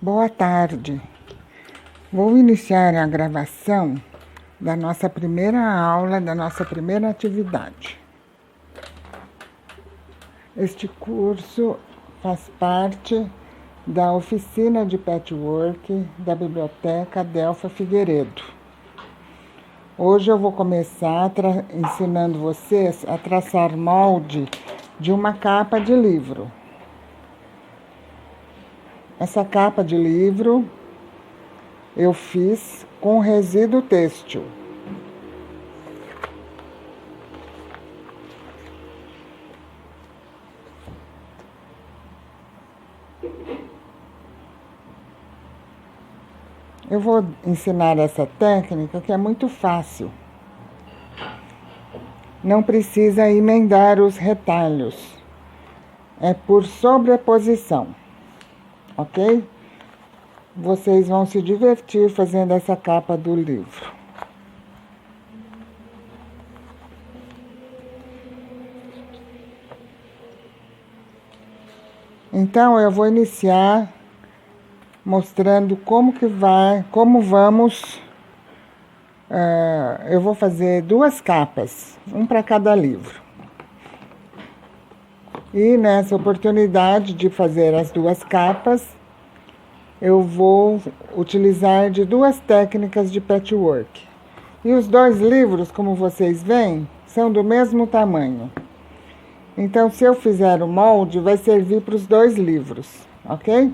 Boa tarde. Vou iniciar a gravação da nossa primeira aula, da nossa primeira atividade. Este curso faz parte da oficina de patchwork da Biblioteca Adelfa Figueiredo. Hoje eu vou começar ensinando vocês a traçar molde de uma capa de livro. Essa capa de livro eu fiz com resíduo têxtil. Eu vou ensinar essa técnica que é muito fácil. Não precisa emendar os retalhos. É por sobreposição, ok? Vocês vão se divertir fazendo essa capa do livro. Então, eu vou iniciar mostrando como vamos. Eu vou fazer 2 capas, um para cada livro. E nessa oportunidade de fazer as 2 capas, eu vou utilizar de 2 técnicas de patchwork. E os 2 livros, como vocês veem, são do mesmo tamanho. Então, se eu fizer o molde, vai servir para os 2 livros, ok?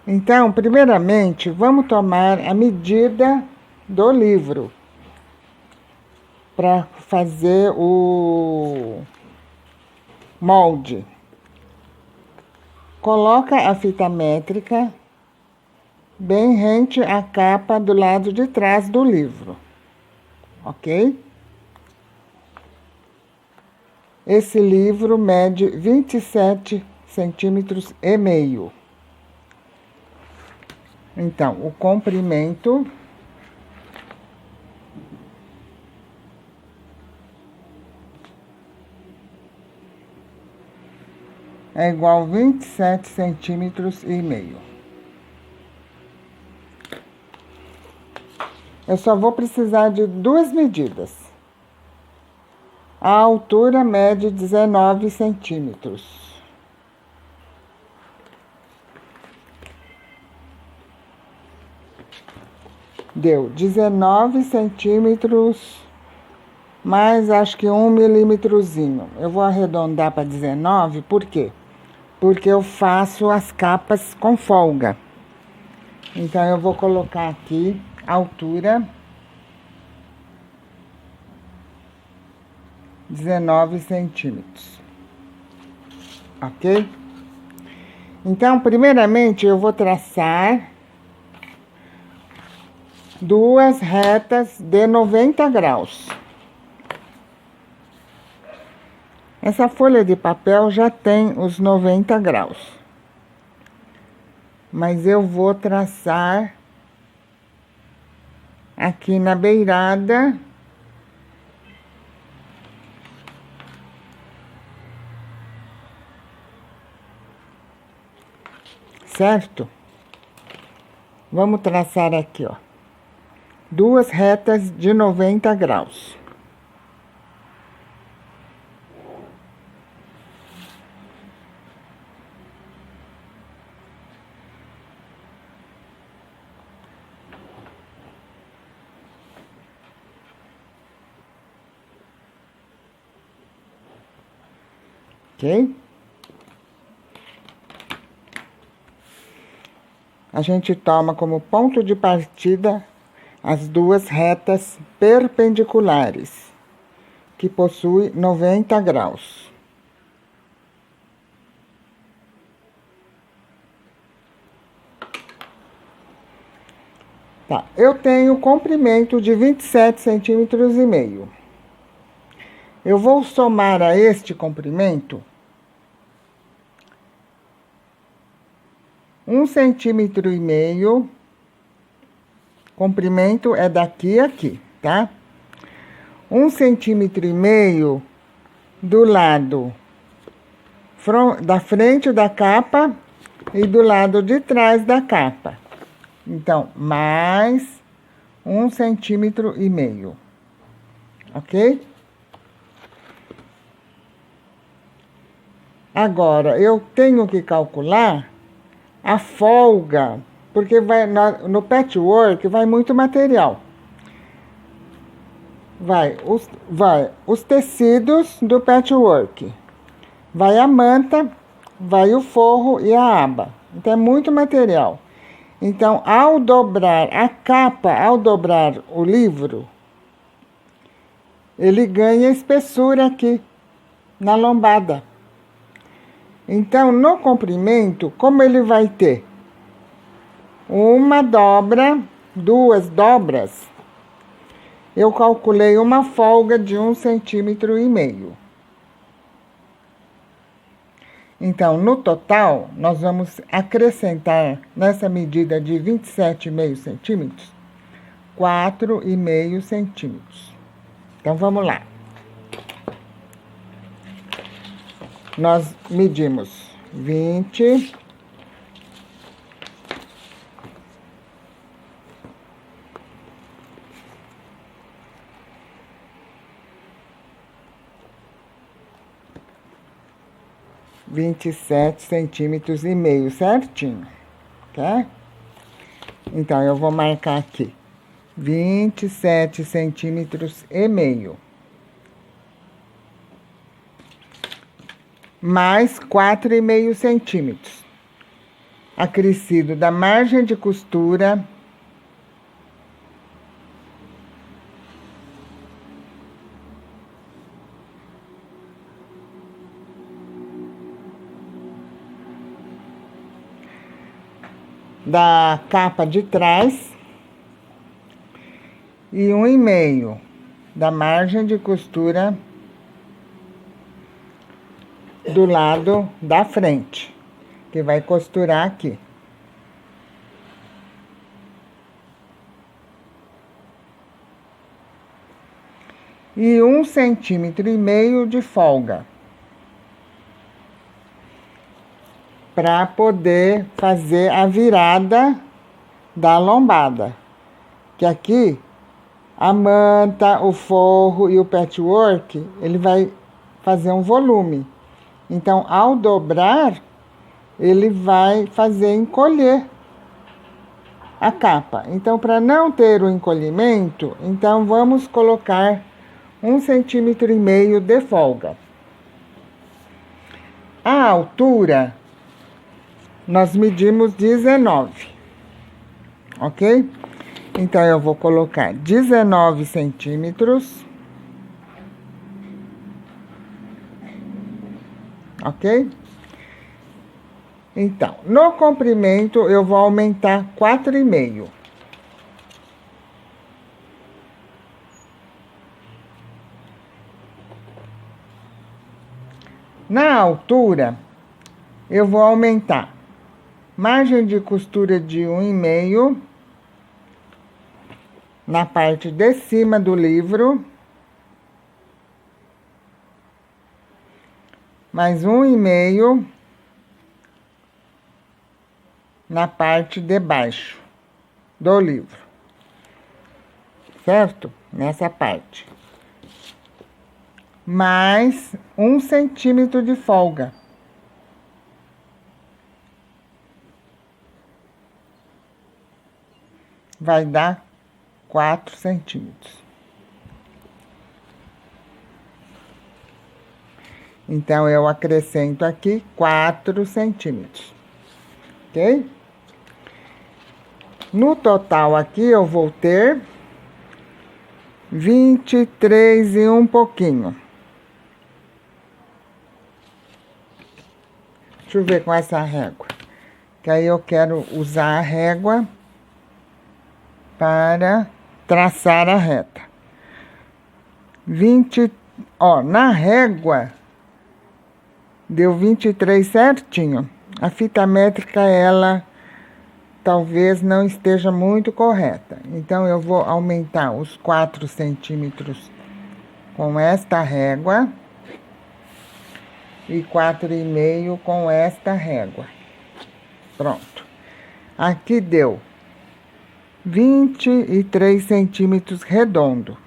Então, primeiramente, vamos tomar a medida do livro para fazer o molde. Coloca a fita métrica bem rente à capa do lado de trás do livro, ok? Esse livro mede 27 centímetros e meio. Então, o comprimento é igual a 27 centímetros e meio. Eu só vou precisar de 2 medidas. A altura mede 19 centímetros. Deu 19 centímetros, mais acho que 1 milímetrozinho. Eu vou arredondar para 19, por quê? Porque eu faço as capas com folga. Então, eu vou colocar aqui a altura 19 centímetros. Ok? Então, primeiramente, eu vou traçar 2 retas de 90 graus. Essa folha de papel já tem os 90 graus. Mas eu vou traçar aqui na beirada certo? Vamos traçar aqui, ó. 2 retas de 90 graus. Ok? A gente toma como ponto de partida as 2 retas perpendiculares, que possuem 90 graus. Tá, eu tenho comprimento de 27 centímetros e meio. Eu vou somar a este comprimento 1,5 centímetros. Comprimento é daqui a aqui, tá? 1,5 centímetros do lado da frente da capa e do lado de trás da capa. Então, mais 1,5 centímetros, ok? Agora, eu tenho que calcular a folga, porque no patchwork vai muito material. Vai os tecidos do patchwork, vai a manta, vai o forro e a aba. Então, é muito material. Então, ao dobrar a capa, ao dobrar o livro, ele ganha espessura aqui na lombada. Então, no comprimento, como ele vai ter uma dobra, 2 dobras, eu calculei uma folga de 1,5 centímetros. Então, no total, nós vamos acrescentar nessa medida de 27,5 centímetros, 4,5 centímetros. Então, vamos lá. Nós medimos 20, centímetros e meio, certinho, tá? Então, eu vou marcar aqui 27 centímetros e meio. Mais 4,5 centímetros. Acrescido da margem de costura da capa de trás e 1,5 da margem de costura do lado da frente, que vai costurar aqui. E 1,5 centímetros de folga, para poder fazer a virada da lombada. Que aqui, a manta, o forro e o patchwork, ele vai fazer um volume. Então, ao dobrar, ele vai fazer encolher a capa. Então, para não ter o encolhimento, então vamos colocar 1,5 centímetros de folga. A altura, nós medimos 19, ok? Então, eu vou colocar 19 centímetros, ok? Então, no comprimento, eu vou aumentar 4,5. Na altura, eu vou aumentar margem de costura de 1,5 na parte de cima do livro, mais 1,5 na parte de baixo do livro, certo? Nessa parte. Mais 1 centímetro de folga. Vai dar 4 centímetros. Então, eu acrescento aqui 4 centímetros, ok? No total aqui, eu vou ter 23 e um pouquinho. Deixa eu ver com essa régua. Que aí eu quero usar a régua para traçar a reta. 20, ó, na régua deu 23 certinho. A fita métrica, ela talvez não esteja muito correta. Então, eu vou aumentar os 4 centímetros com esta régua e 4,5 com esta régua. Pronto. Aqui deu 23 centímetros redondo.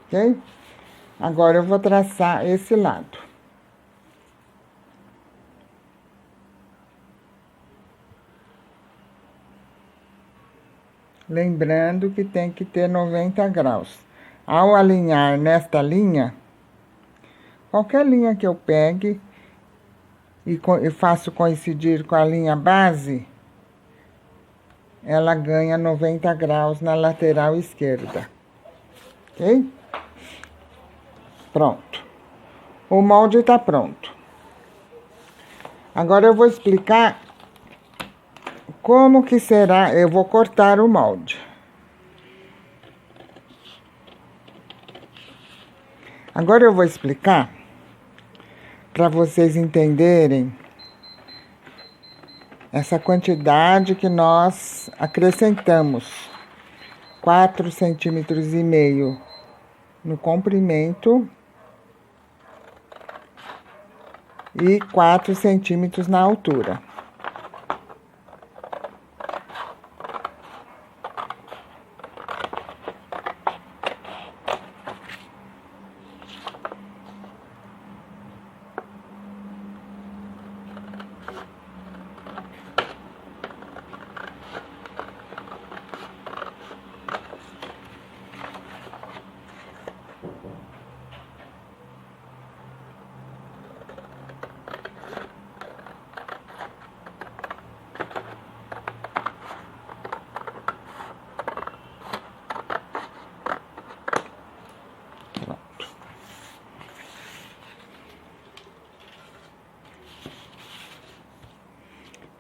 Ok? Agora eu vou traçar esse lado. Lembrando que tem que ter 90 graus. Ao alinhar nesta linha, qualquer linha que eu pegue e faço coincidir com a linha base, ela ganha 90 graus na lateral esquerda. Ok? Pronto. O molde está pronto. Agora eu vou explicar como que será. Eu vou cortar o molde. Agora eu vou explicar para vocês entenderem essa quantidade que nós acrescentamos. 4,5 centímetros no comprimento e 4 centímetros na altura.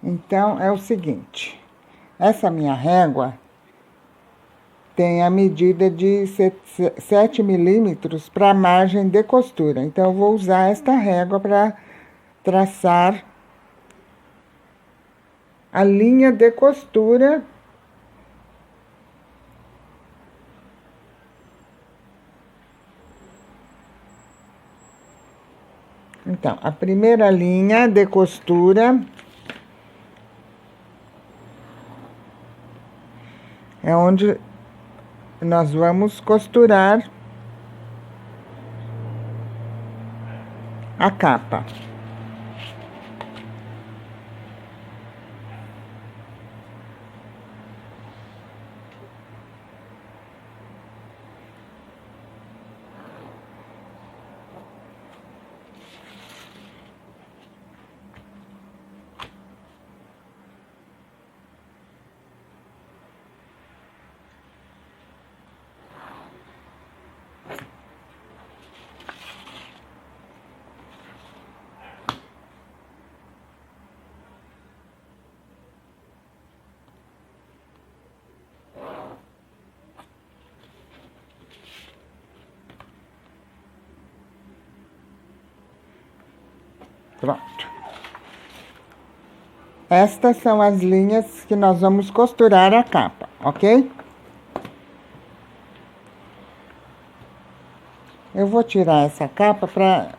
Então, é o seguinte, essa minha régua tem a medida de 7 milímetros para a margem de costura. Então, eu vou usar esta régua para traçar a linha de costura . Então, a primeira linha de costura é onde nós vamos costurar a capa. Pronto. Estas são as linhas que nós vamos costurar a capa, ok? Eu vou tirar essa capa para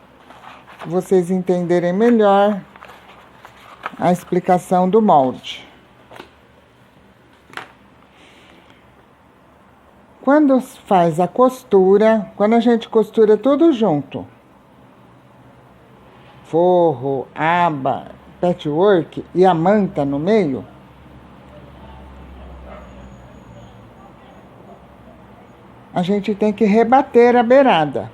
vocês entenderem melhor a explicação do molde. Quando faz a costura, quando a gente costura tudo junto, forro, aba, patchwork e a manta no meio, a gente tem que rebater a beirada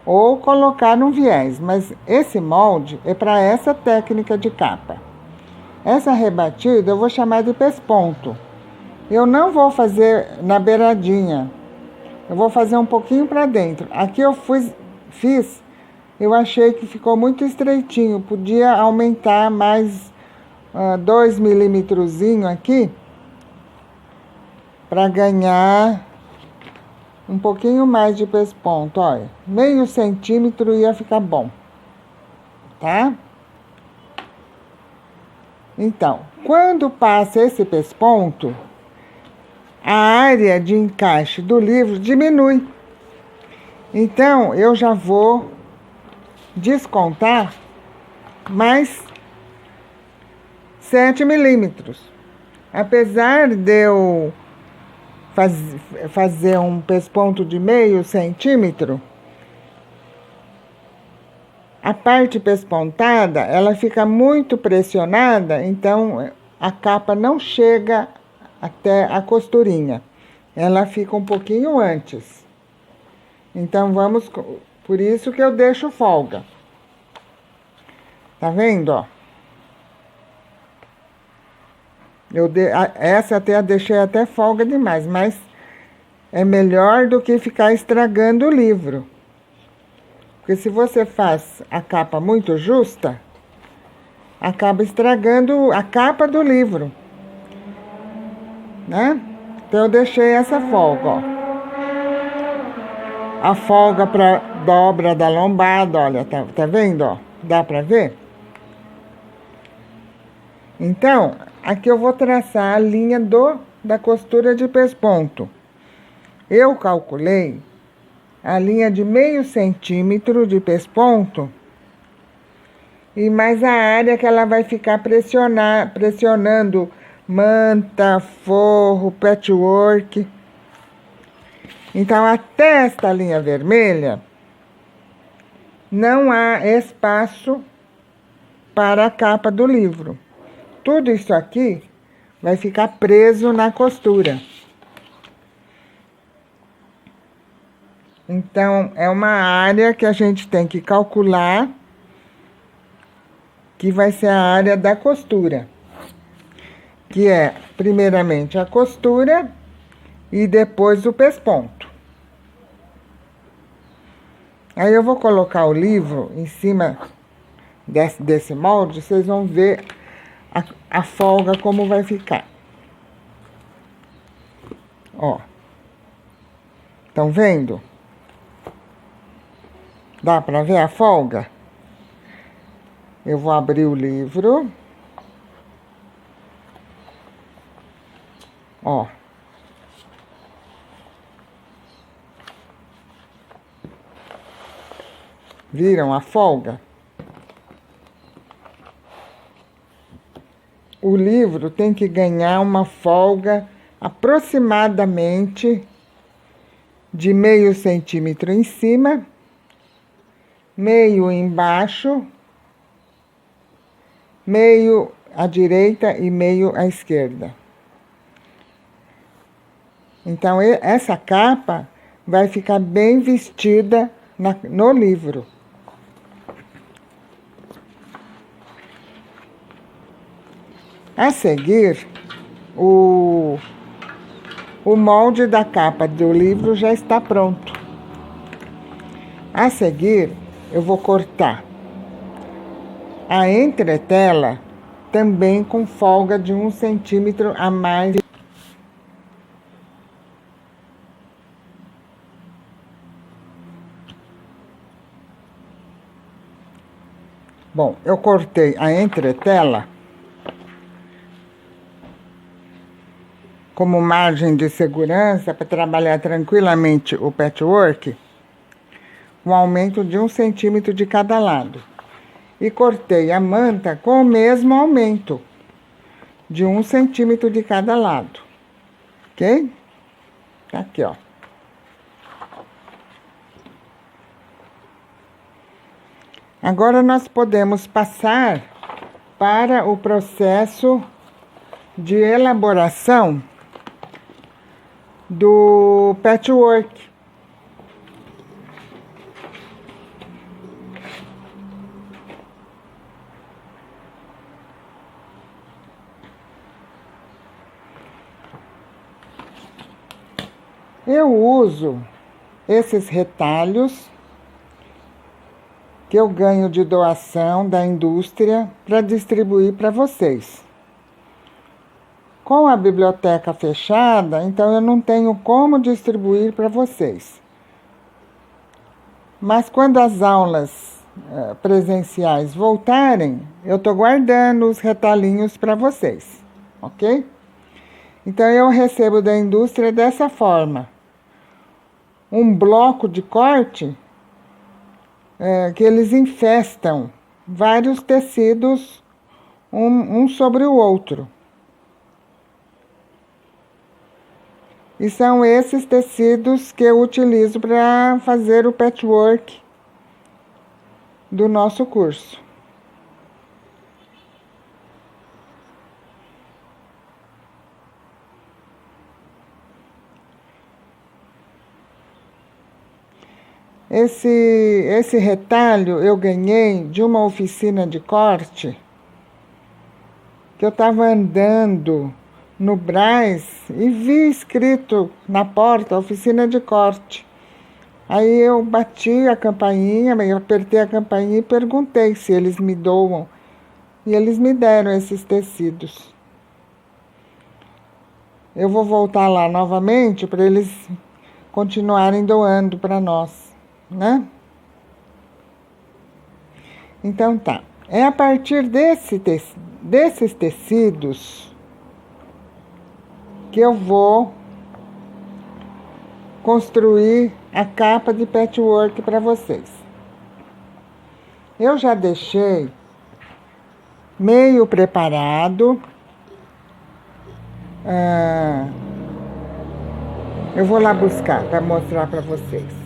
ou colocar num viés, mas esse molde é para essa técnica de capa. Essa rebatida eu vou chamar de pesponto. Eu não vou fazer na beiradinha, eu vou fazer um pouquinho para dentro. Aqui eu fiz, eu achei que ficou muito estreitinho, podia aumentar mais 2 milímetros aqui para ganhar um pouquinho mais de pesponto, olha. Meio centímetro ia ficar bom, tá? Então, quando passa esse pesponto, a área de encaixe do livro diminui. Então, eu já vou descontar mais 7 milímetros. Apesar de eu fazer um pesponto de meio centímetro, a parte pespontada, ela fica muito pressionada, então a capa não chega até a costurinha. Ela fica um pouquinho antes. Então, por isso que eu deixo folga. Tá vendo, ó? Essa até a deixei até folga demais, mas é melhor do que ficar estragando o livro. Porque se você faz a capa muito justa, acaba estragando a capa do livro, né? Então eu deixei essa folga, ó. A folga para dobra da lombada, olha, tá vendo, ó? Dá para ver? Então, aqui eu vou traçar a linha da costura de pesponto. Eu calculei a linha de meio centímetro de pesponto e mais a área que ela vai ficar pressionando manta, forro, patchwork. Então, até esta linha vermelha, não há espaço para a capa do livro. Tudo isso aqui vai ficar preso na costura. Então, é uma área que a gente tem que calcular, que vai ser a área da costura, que é, primeiramente, a costura e depois o pesponto. Aí eu vou colocar o livro em cima desse molde, vocês vão ver a folga como vai ficar. Ó. Estão vendo? Dá para ver a folga? Eu vou abrir o livro. Ó. Viram a folga? O livro tem que ganhar uma folga aproximadamente de meio centímetro em cima, meio embaixo, meio à direita e meio à esquerda. Então, essa capa vai ficar bem vestida no livro. A seguir, o molde da capa do livro já está pronto. A seguir, eu vou cortar a entretela também com folga de 1 centímetro a mais. Bom, eu cortei a entretela como margem de segurança para trabalhar tranquilamente o patchwork, um aumento de 1 centímetro de cada lado. E cortei a manta com o mesmo aumento, de 1 centímetro de cada lado. Ok? Tá aqui, ó. Agora nós podemos passar para o processo de elaboração do patchwork. Eu uso esses retalhos que eu ganho de doação da indústria para distribuir para vocês. Com a biblioteca fechada, então eu não tenho como distribuir para vocês. Mas quando as aulas presenciais voltarem, eu estou guardando os retalhinhos para vocês, ok? Então eu recebo da indústria dessa forma. Um bloco de corte que eles infestam vários tecidos um sobre o outro. E são esses tecidos que eu utilizo para fazer o patchwork do nosso curso. Esse retalho eu ganhei de uma oficina de corte que eu estava andando no Brás e vi escrito na porta oficina de corte. Aí eu bati a campainha, eu apertei a campainha e perguntei se eles me doam. E eles me deram esses tecidos. Eu vou voltar lá novamente para eles continuarem doando para nós, né? Então tá. É a partir desses tecidos que eu vou construir a capa de patchwork para vocês. Eu já deixei meio preparado. Eu vou lá buscar para mostrar para vocês.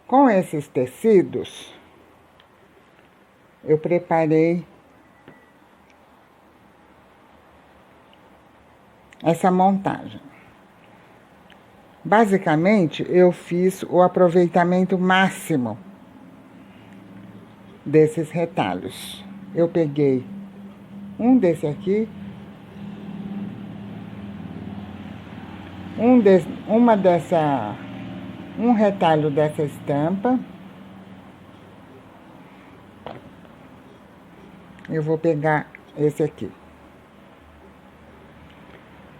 Com esses tecidos, eu preparei essa montagem. Basicamente, eu fiz o aproveitamento máximo desses retalhos. Eu peguei um desse aqui, um retalho dessa estampa. Eu vou pegar esse aqui.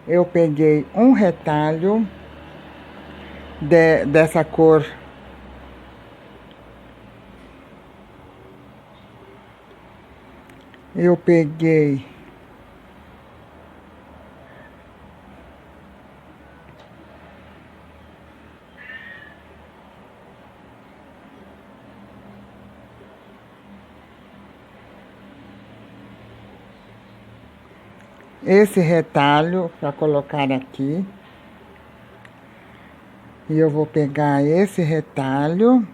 Eu peguei um retalho dessa cor eu peguei esse retalho para colocar aqui. E eu vou pegar esse retalho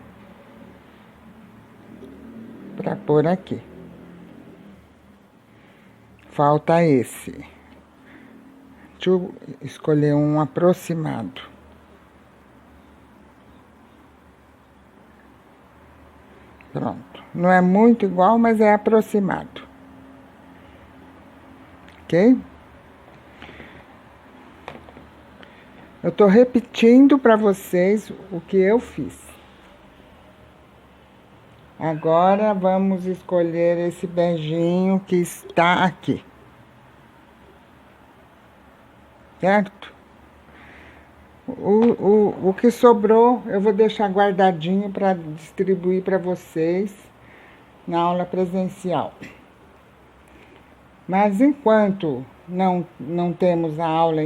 para pôr aqui. Falta esse. Deixa eu escolher um aproximado. Pronto. Não é muito igual, mas é aproximado. Ok? Eu tô repetindo para vocês o que eu fiz. Agora vamos escolher esse beijinho que está aqui. Certo? O que sobrou eu vou deixar guardadinho para distribuir para vocês na aula presencial. Mas enquanto não temos a aula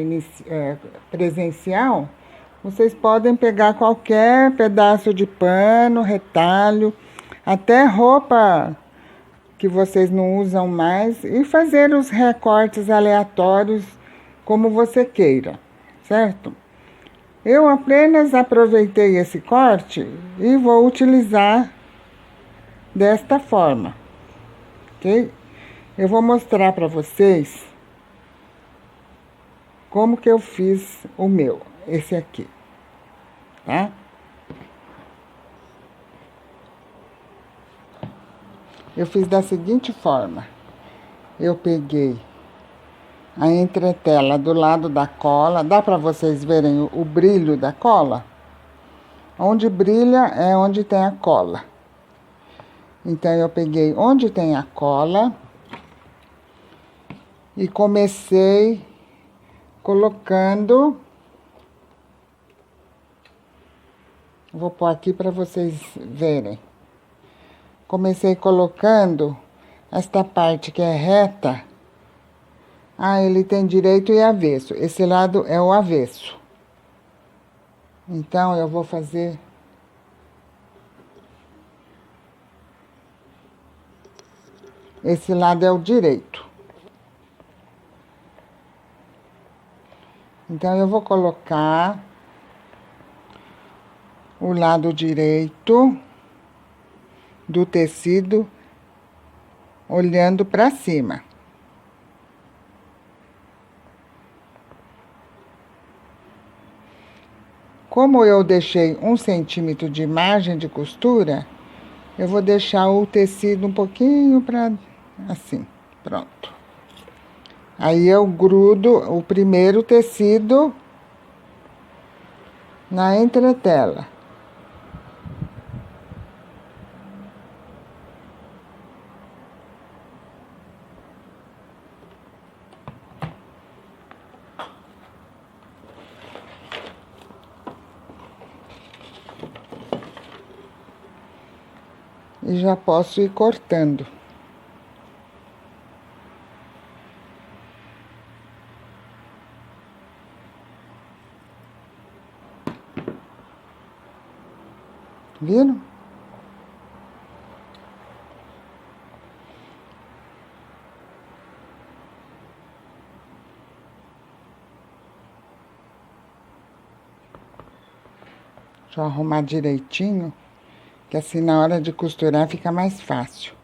presencial, vocês podem pegar qualquer pedaço de pano, retalho, até roupa que vocês não usam mais e fazer os recortes aleatórios como você queira, certo? Eu apenas aproveitei esse corte e vou utilizar desta forma, ok? Eu vou mostrar para vocês como que eu fiz o meu, esse aqui, tá? Eu fiz da seguinte forma. Eu peguei a entretela do lado da cola. Dá para vocês verem o brilho da cola? Onde brilha é onde tem a cola. Então, eu peguei onde tem a cola e comecei colocando. Vou pôr aqui para vocês verem. Comecei colocando esta parte que é reta. Ah, ele tem direito e avesso. Esse lado é o avesso. Então, eu vou fazer... Esse lado é o direito. Então, eu vou colocar o lado direito do tecido olhando para cima. Como eu deixei 1 centímetro de margem de costura, eu vou deixar o tecido um pouquinho para assim, pronto. Aí eu grudo o primeiro tecido na entretela. E já posso ir cortando. Viram? Deixa eu arrumar direitinho, que assim na hora de costurar fica mais fácil.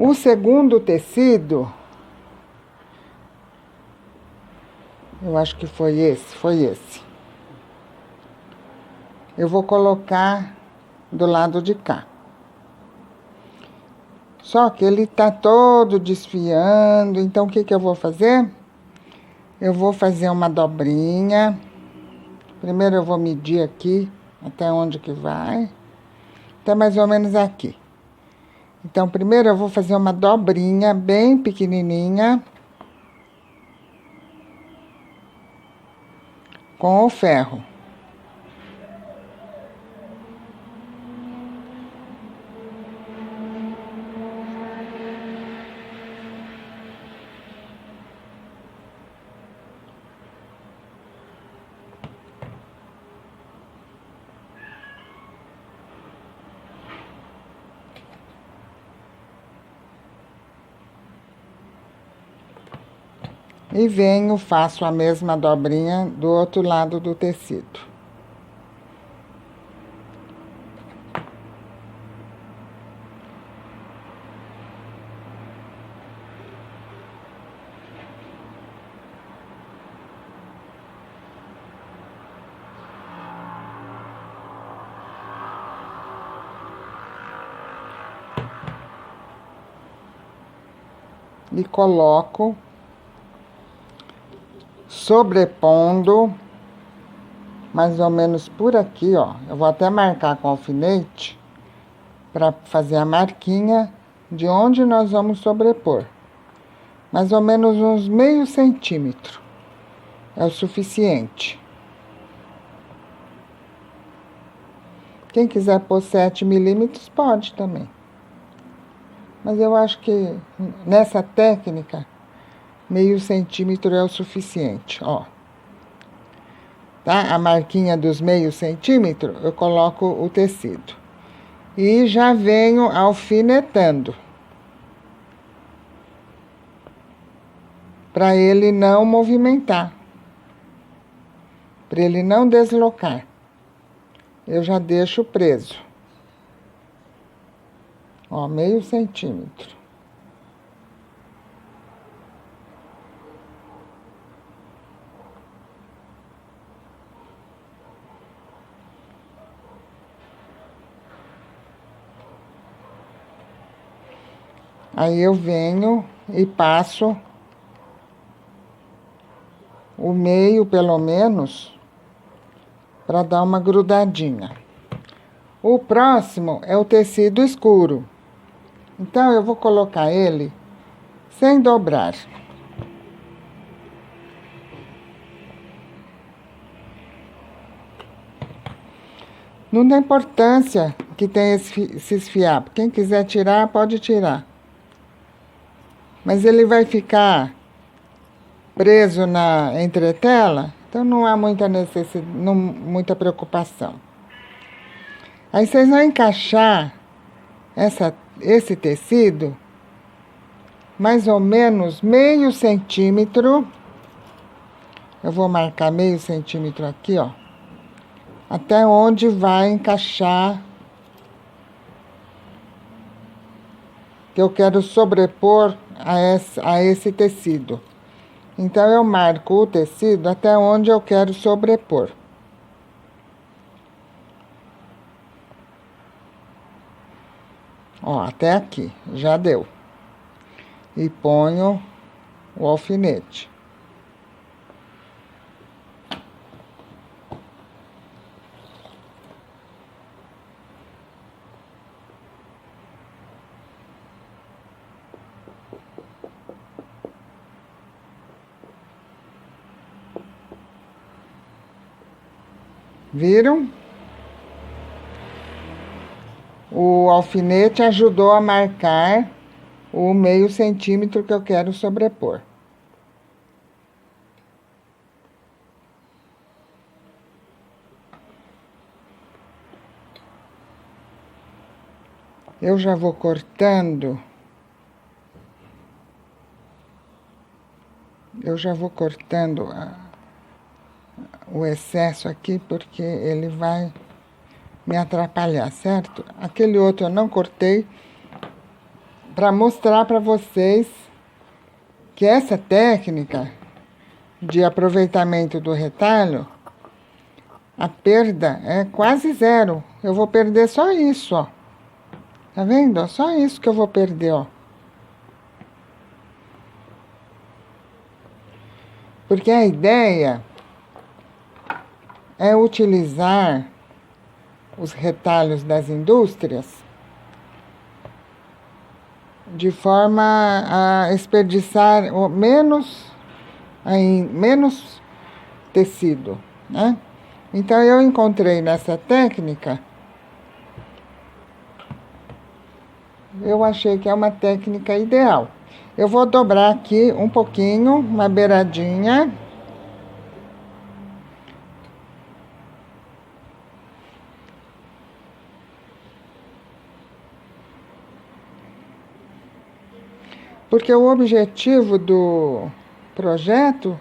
O segundo tecido, eu acho que foi esse. Eu vou colocar do lado de cá. Só que ele tá todo desfiando, então o que que eu vou fazer? Eu vou fazer uma dobrinha. Primeiro eu vou medir aqui, até onde que vai. Até mais ou menos aqui. Então, primeiro eu vou fazer uma dobrinha bem pequenininha com o ferro. E venho, faço a mesma dobrinha do outro lado do tecido. E coloco sobrepondo mais ou menos por aqui, ó. Eu vou até marcar com alfinete para fazer a marquinha de onde nós vamos sobrepor. Mais ou menos uns meio centímetro. É o suficiente. Quem quiser pôr 7 milímetros pode também. Mas eu acho que nessa técnica, meio centímetro é o suficiente, ó. Tá? A marquinha dos meio centímetro, eu coloco o tecido. E já venho alfinetando. Para ele não movimentar. para ele não deslocar. Eu já deixo preso. Ó, meio centímetro. Aí eu venho e passo o meio, pelo menos, para dar uma grudadinha. O próximo é o tecido escuro. Então, eu vou colocar ele sem dobrar. Não tem importância que tenha esses fiapos. Quem quiser tirar, pode tirar. Mas ele vai ficar preso na entretela, então não há muita necessidade, muita preocupação. Aí vocês vão encaixar esse tecido mais ou menos meio centímetro. Eu vou marcar meio centímetro aqui, ó, até onde vai encaixar, que eu quero sobrepor a esse tecido. Então, eu marco o tecido até onde eu quero sobrepor. Ó, até aqui, já deu. E ponho o alfinete. Viram? O alfinete ajudou a marcar o meio centímetro que eu quero sobrepor. Eu já vou cortando. O excesso aqui, porque ele vai me atrapalhar, certo? Aquele outro eu não cortei, para mostrar para vocês que essa técnica de aproveitamento do retalho, a perda é quase zero. Eu vou perder só isso, ó. Tá vendo? Só isso que eu vou perder, ó. Porque a ideia é utilizar os retalhos das indústrias de forma a desperdiçar menos tecido, né? Então, eu encontrei nessa técnica, eu achei que é uma técnica ideal. Eu vou dobrar aqui um pouquinho, uma beiradinha. Porque o objetivo do projeto,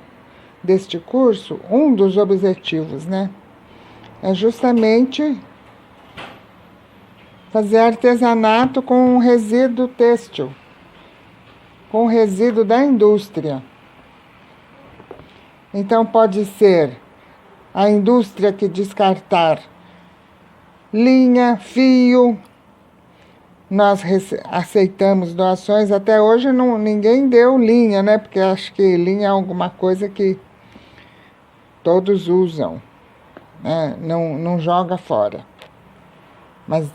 deste curso, um dos objetivos, né, é justamente fazer artesanato com resíduo têxtil, com resíduo da indústria. Então, pode ser a indústria que descartar linha, fio. Nós aceitamos doações. Até hoje ninguém deu linha, né? Porque acho que linha é alguma coisa que todos usam, né? Não joga fora. Mas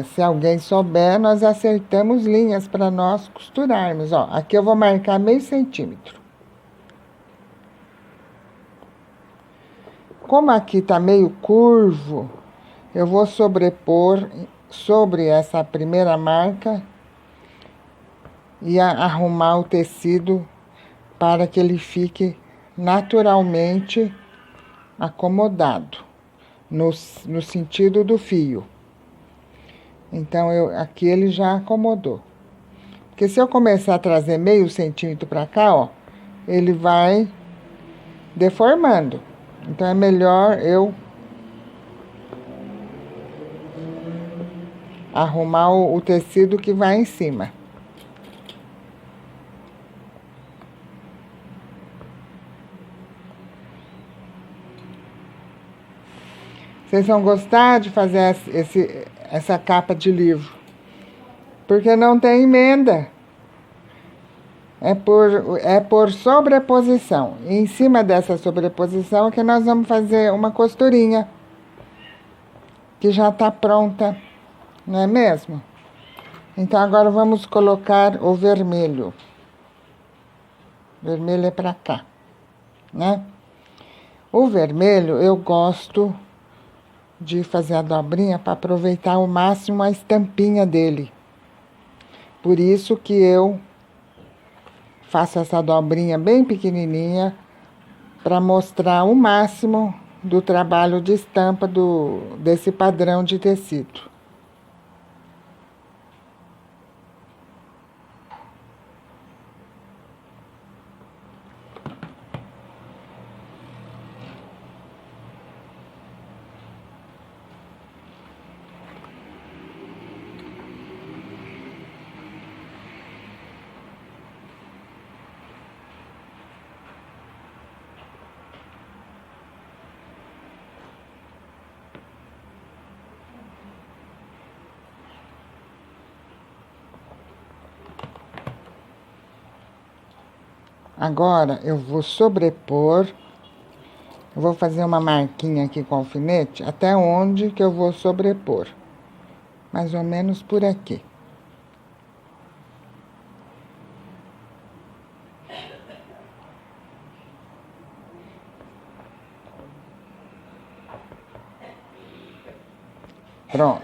se alguém souber, nós aceitamos linhas para nós costurarmos. Ó, aqui eu vou marcar meio centímetro. Como aqui tá meio curvo, eu vou sobrepor sobre essa primeira marca e arrumar o tecido para que ele fique naturalmente acomodado no sentido do fio. Então, aqui ele já acomodou. Porque se eu começar a trazer meio centímetro para cá, ó, ele vai deformando, Então é melhor eu arrumar o tecido que vai em cima. Vocês vão gostar de fazer essa capa de livro, porque não tem emenda. É por sobreposição. E em cima dessa sobreposição é que nós vamos fazer uma costurinha, que já está pronta, não é mesmo? Então agora vamos colocar o vermelho. O vermelho é para cá, né? O vermelho eu gosto de fazer a dobrinha para aproveitar ao máximo a estampinha dele. Por isso que eu faço essa dobrinha bem pequenininha para mostrar o máximo do trabalho de estampa desse padrão de tecido. Agora eu vou sobrepor, eu vou fazer uma marquinha aqui com alfinete, até onde que eu vou sobrepor. Mais ou menos por aqui. Pronto.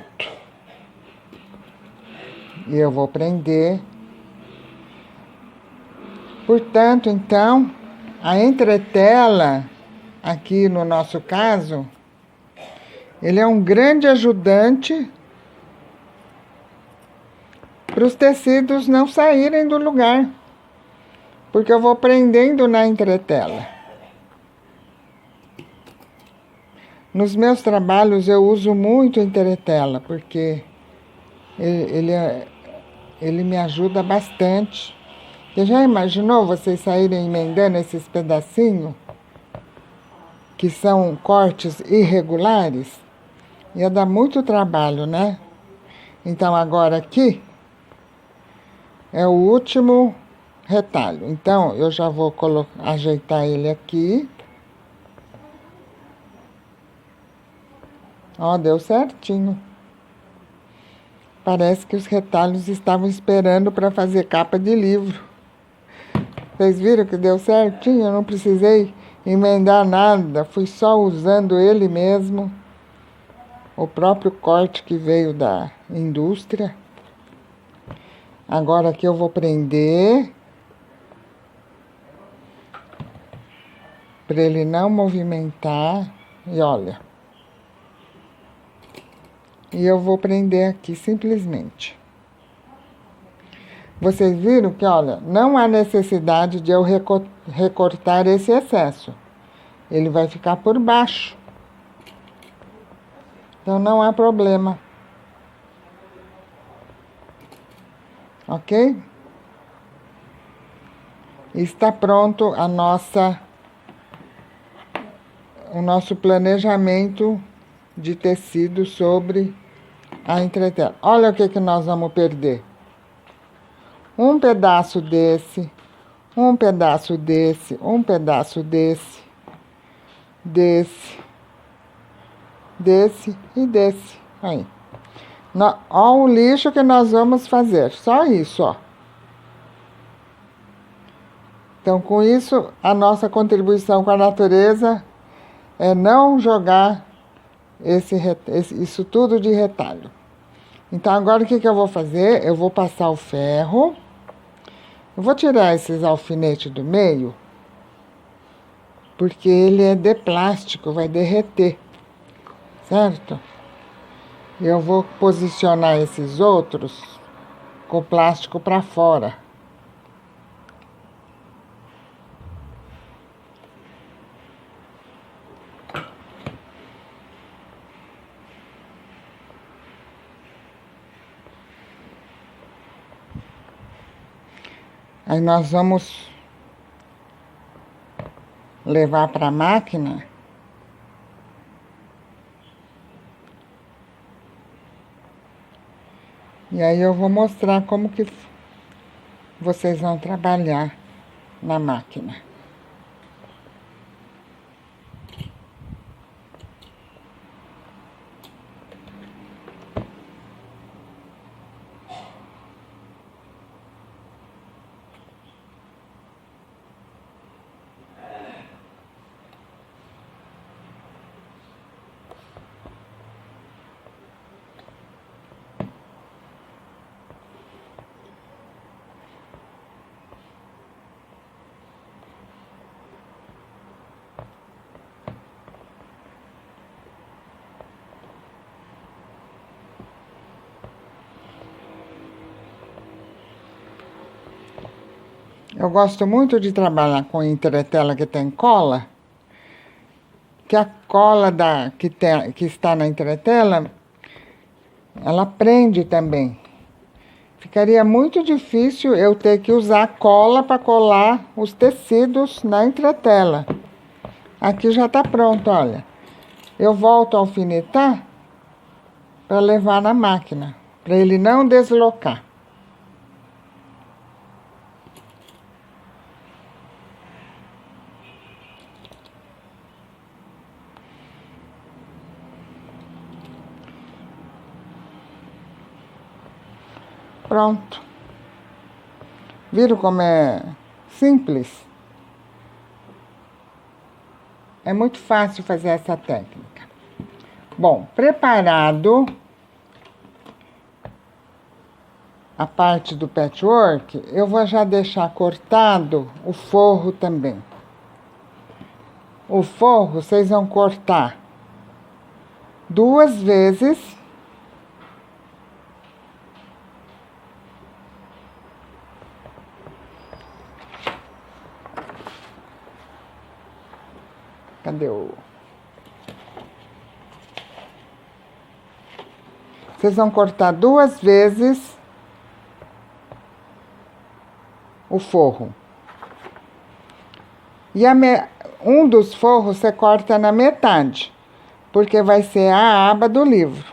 E eu vou prender. Portanto, então, a entretela, aqui no nosso caso, ele é um grande ajudante para os tecidos não saírem do lugar, porque eu vou prendendo na entretela. Nos meus trabalhos eu uso muito a entretela, porque ele me ajuda bastante. Você já imaginou vocês saírem emendando esses pedacinhos, que são cortes irregulares? Ia dar muito trabalho, né? Então, agora aqui é o último retalho. Então, eu já vou ajeitar ele aqui. Ó, deu certinho. Parece que os retalhos estavam esperando para fazer capa de livro. Vocês viram que deu certinho? Eu não precisei emendar nada. Fui só usando ele mesmo. O próprio corte que veio da indústria. Agora aqui eu vou prender. Para ele não movimentar. E olha. E eu vou prender aqui simplesmente. Vocês viram que, olha, não há necessidade de eu recortar esse excesso. Ele vai ficar por baixo. Então, não há problema. Ok? Está pronto o nosso planejamento de tecido sobre a entretela. Olha o que nós vamos perder. Um pedaço desse, um pedaço desse, um pedaço desse, desse e desse. Aí. Ó o lixo que nós vamos fazer. Só isso, ó. Então, com isso, a nossa contribuição com a natureza é não jogar isso tudo de retalho. Então, agora o que eu vou fazer? Eu vou passar o ferro. Eu vou tirar esses alfinetes do meio, porque ele é de plástico, vai derreter, certo? Eu vou posicionar esses outros com o plástico para fora. Aí nós vamos levar para a máquina. E aí eu vou mostrar como que vocês vão trabalhar na máquina. Eu gosto muito de trabalhar com entretela que tem cola, que a cola que está na entretela, ela prende também. Ficaria muito difícil eu ter que usar cola para colar os tecidos na entretela. Aqui já está pronto, olha. Eu volto a alfinetar para levar na máquina, para ele não deslocar. Pronto. Viram como é simples? É muito fácil fazer essa técnica. Bom, preparado a parte do patchwork, eu vou já deixar cortado o forro também. O forro vocês vão cortar 2 vezes. Cadê o... Vocês vão cortar 2 vezes o forro. E um dos forros você corta na metade, porque vai ser a aba do livro.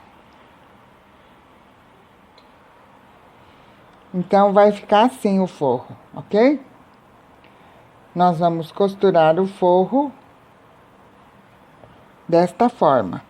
Então, vai ficar assim o forro, ok? Nós vamos costurar o forro desta forma.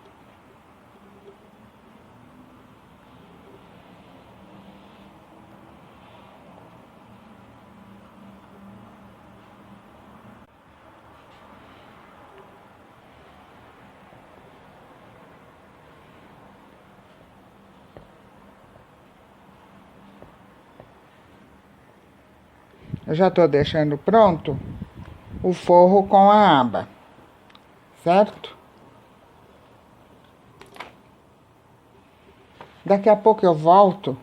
Eu já estou deixando pronto o forro com a aba, certo? Daqui a pouco eu volto,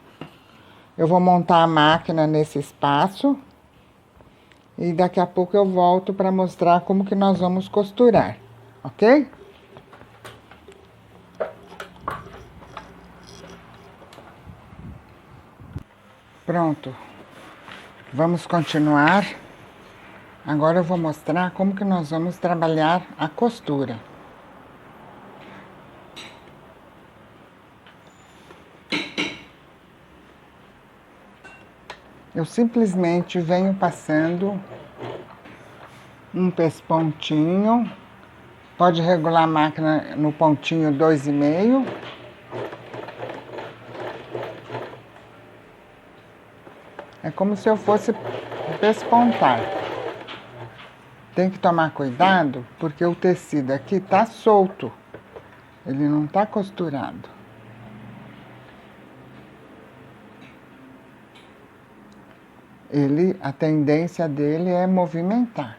eu vou montar a máquina nesse espaço e daqui a pouco eu volto para mostrar como que nós vamos costurar, ok? Pronto. Vamos continuar. Agora eu vou mostrar como que nós vamos trabalhar a costura. Eu simplesmente venho passando um pespontinho. Pode regular a máquina no pontinho 2,5. É como se eu fosse pespontar. Tem que tomar cuidado, porque o tecido aqui tá solto. Ele não tá costurado. A tendência dele é movimentar.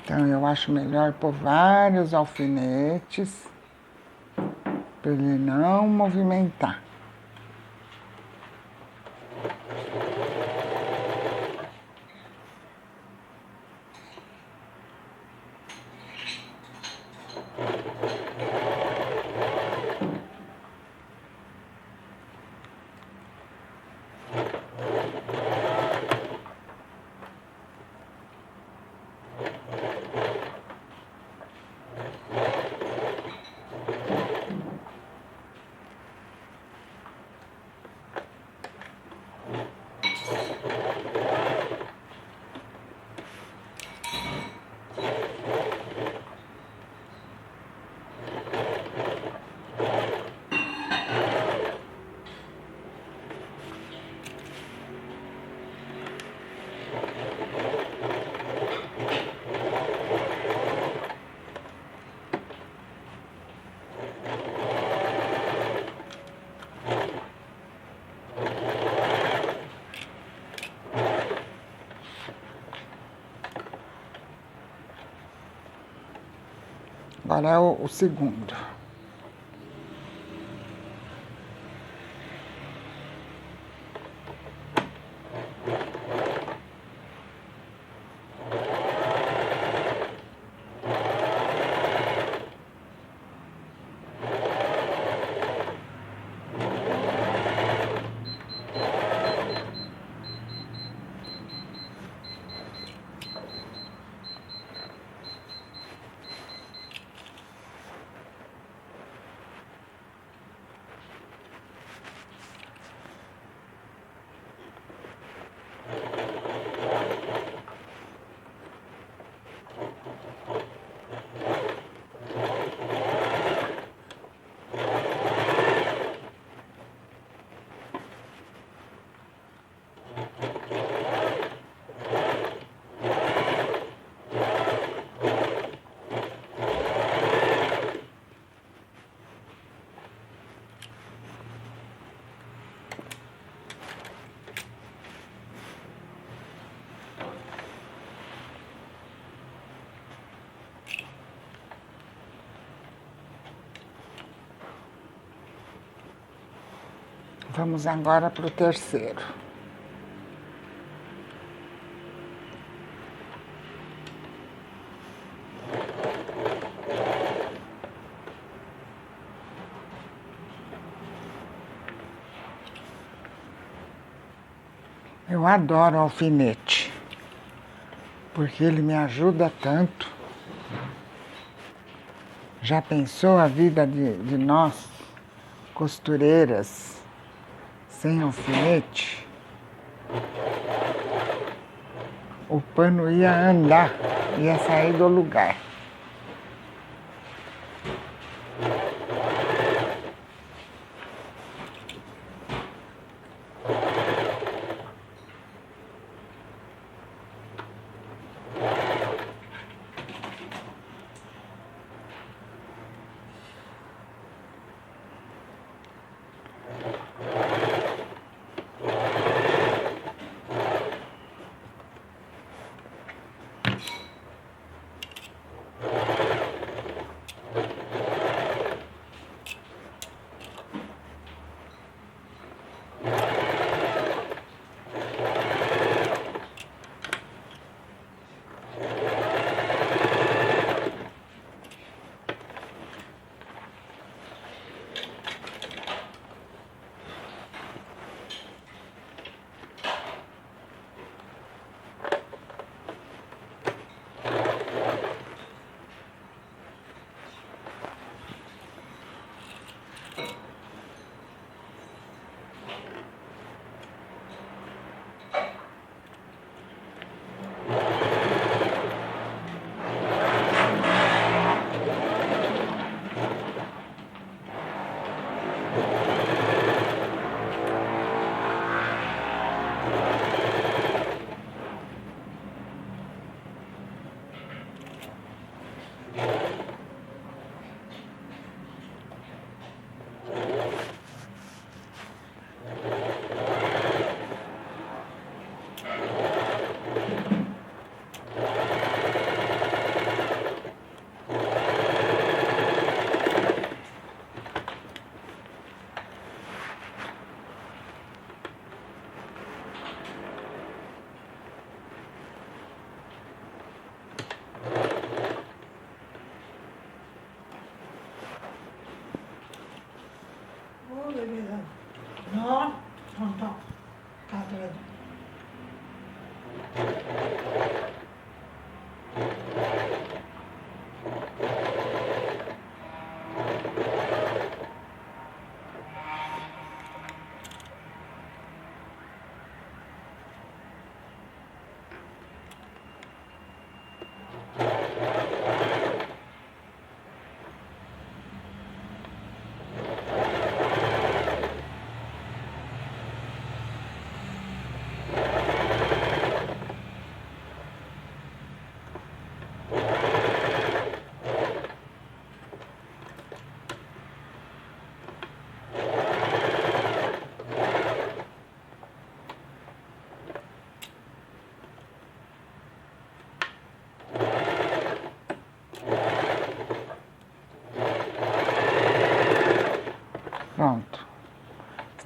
Então, eu acho melhor pôr vários alfinetes para ele não movimentar. Agora é o segundo. Vamos agora para o terceiro. Eu adoro o alfinete, porque ele me ajuda tanto. Já pensou a vida de nós, costureiras, sem alfinete? O pano ia andar, ia sair do lugar.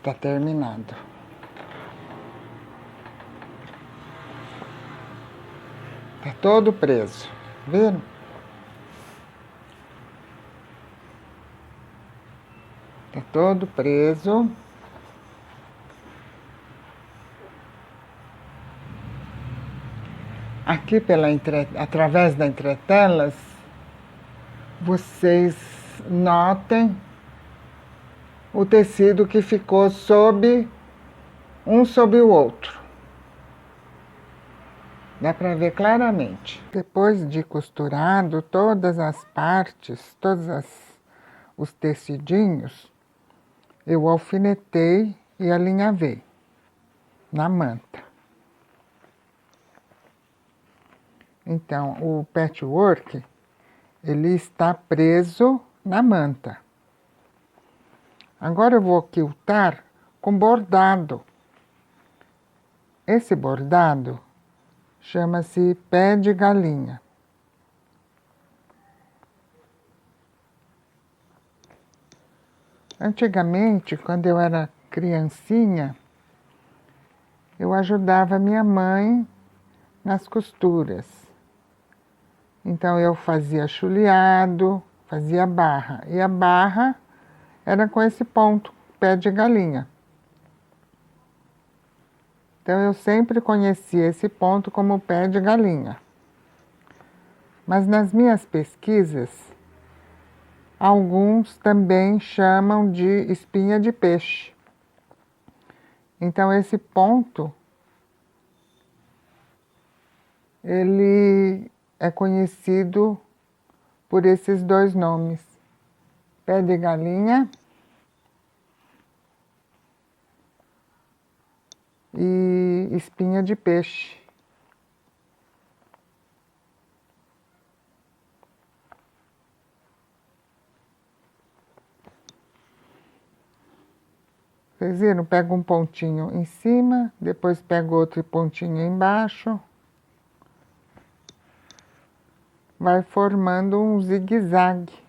tá terminado. Tá todo preso, viram? Tá todo preso. Aqui através da entretelas, vocês notem o tecido que ficou um sob o outro. Dá para ver claramente. Depois de costurado todas as partes, os tecidinhos, eu alfinetei e alinhavei na manta. Então, o patchwork, ele está preso na manta. Agora eu vou quiltar com bordado. Esse bordado chama-se pé de galinha. Antigamente, quando eu era criancinha, eu ajudava minha mãe nas costuras. Então eu fazia chuleado, fazia barra. E a barra era com esse ponto, pé de galinha. Então eu sempre conheci esse ponto como pé de galinha. Mas nas minhas pesquisas, alguns também chamam de espinha de peixe. Então esse ponto, ele é conhecido por esses dois nomes, pé de galinha e espinha de peixe. Vocês viram? Pega um pontinho em cima, depois pega outro pontinho embaixo. Vai formando um zigue-zague.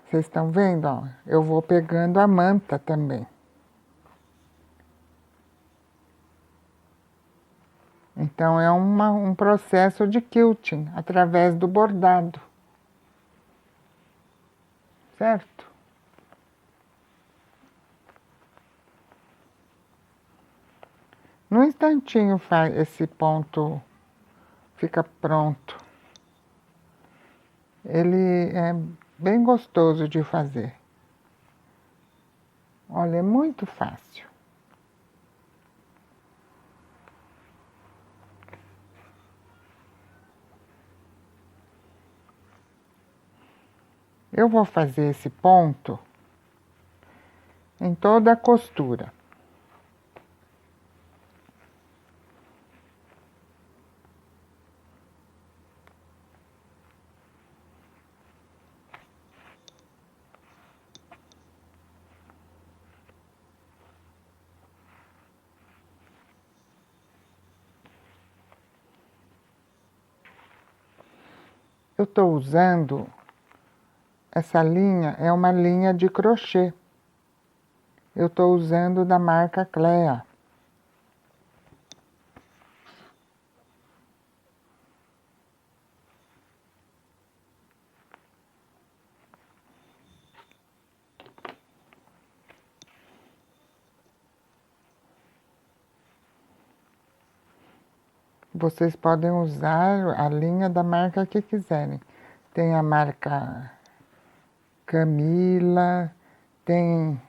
Vocês estão vendo? Ó? Eu vou pegando a manta também. Então é um processo de quilting através do bordado. Certo? Num instantinho esse ponto fica pronto. Ele é bem gostoso de fazer. Olha, é muito fácil. Eu vou fazer esse ponto em toda a costura. Eu estou usando, essa linha é uma linha de crochê. Eu estou usando da marca Clea. Vocês podem usar a linha da marca que quiserem. Tem a marca Camila, tem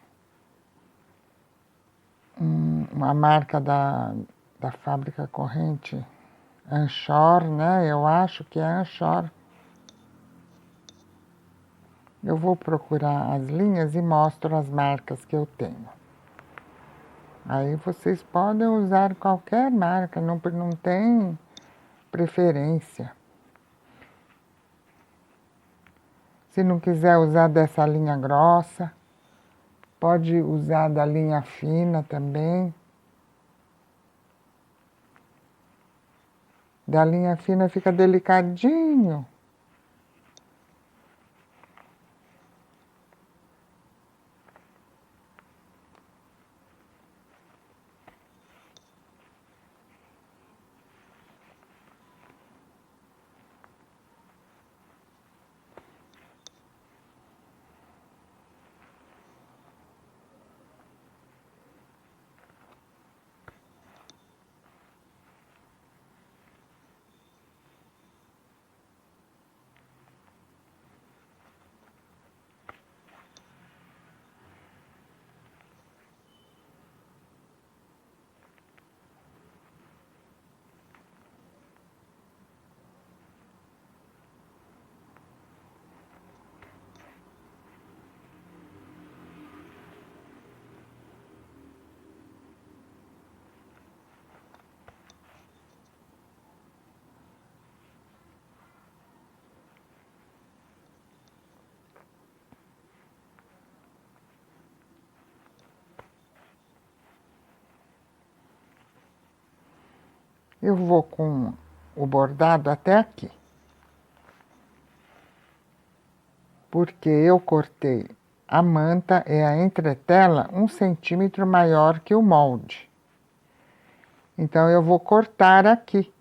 uma marca da fábrica corrente, Anchor, né? Eu acho que é Anchor. Eu vou procurar as linhas e mostro as marcas que eu tenho. Aí vocês podem usar qualquer marca, não tem preferência. Se não quiser usar dessa linha grossa, pode usar da linha fina também. Da linha fina fica delicadinho. Eu vou com o bordado até aqui. Porque eu cortei a manta e a entretela 1 centímetro maior que o molde. Então, eu vou cortar aqui.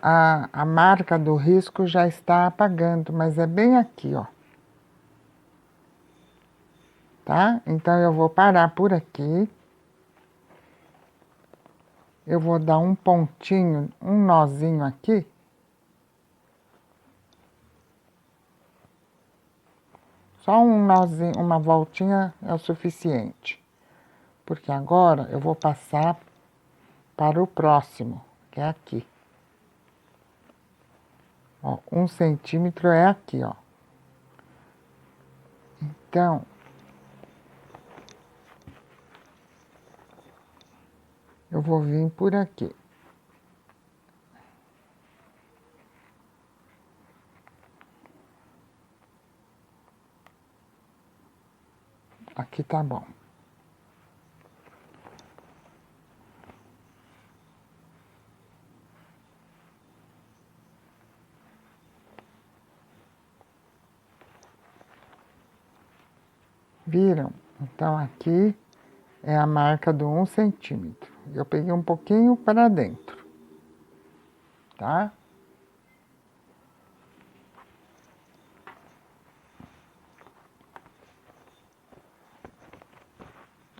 A marca do risco já está apagando, mas é bem aqui, ó. Tá? Então, eu vou parar por aqui. Eu vou dar um pontinho, um nozinho aqui. Só um nozinho, uma voltinha é o suficiente. Porque agora eu vou passar para o próximo, que é aqui. Ó, 1 centímetro é aqui, ó. Então, eu vou vir por aqui. Aqui tá bom. Viram? Então, aqui é a marca do 1 centímetro. Eu peguei um pouquinho para dentro, tá?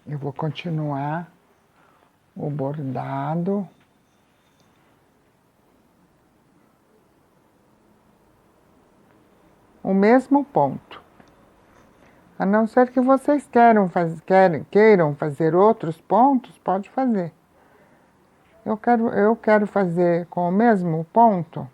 Eu vou continuar o bordado. O mesmo ponto. A não ser que vocês queiram fazer outros pontos, pode fazer. Eu quero fazer com o mesmo ponto.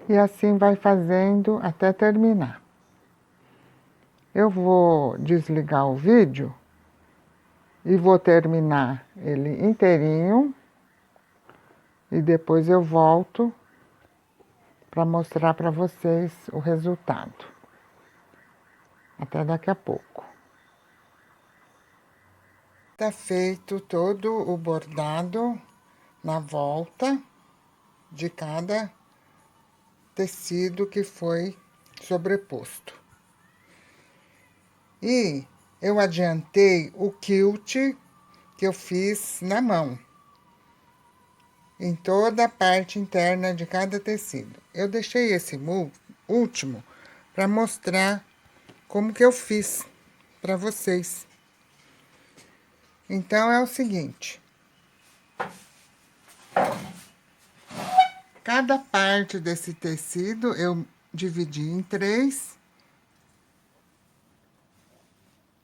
E assim vai fazendo até terminar. Eu vou desligar o vídeo e vou terminar ele inteirinho e depois eu volto para mostrar para vocês o resultado. Até daqui a pouco. Tá feito todo o bordado na volta de cada tecido que foi sobreposto. E eu adiantei o quilt que eu fiz na mão, em toda a parte interna de cada tecido. Eu deixei esse último para mostrar como que eu fiz para vocês. Então, é o seguinte. Cada parte desse tecido eu dividi em 3.